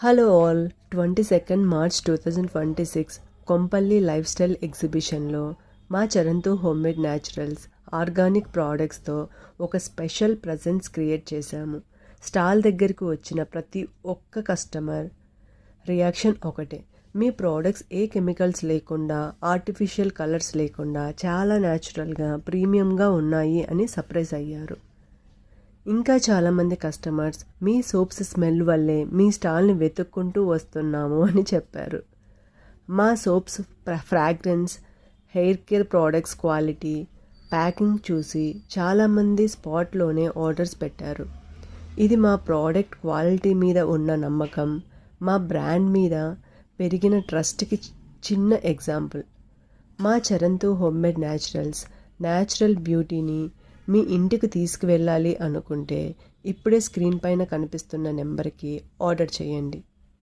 Hello all 22nd March 2026 Kompally life style ఎగ్జిబిషన్లో మా చరణ్తో హోమ్మేడ్ న్యాచురల్స్ ఆర్గానిక్ ప్రోడక్ట్స్తో ఒక స్పెషల్ ప్రజెన్స్ క్రియేట్ చేశాము. స్టాల్ దగ్గరికి వచ్చిన ప్రతి ఒక్క కస్టమర్ రియాక్షన్ ఒకటే, మీ ప్రోడక్ట్స్ ఏ కెమికల్స్ లేకుండా, ఆర్టిఫిషియల్ కలర్స్ లేకుండా చాలా న్యాచురల్గా ప్రీమియంగా ఉన్నాయి అని సర్ప్రైజ్ అయ్యారు. ఇంకా చాలామంది కస్టమర్స్ మీ సోప్స్ స్మెల్ వల్లే మీ స్టాల్ని వెతుక్కుంటూ వస్తున్నాము అని చెప్పారు. మా soaps fragrance, hair care products quality, packing చూసి చాలామంది స్పాట్లోనే ఆర్డర్స్ పెట్టారు. ఇది మా ప్రోడక్ట్ క్వాలిటీ మీద ఉన్న నమ్మకం, మా బ్రాండ్ మీద పెరిగిన ట్రస్ట్కి చిన్న ఎగ్జాంపుల్. మా చరణ్తో హోమ్మేడ్ న్యాచురల్ బ్యూటీని మీ ఇంటికి తీసుకువెళ్ళాలి అనుకుంటే ఇప్పుడే స్క్రీన్ పైన కనిపిస్తున్న నెంబర్కి ఆర్డర్ చేయండి.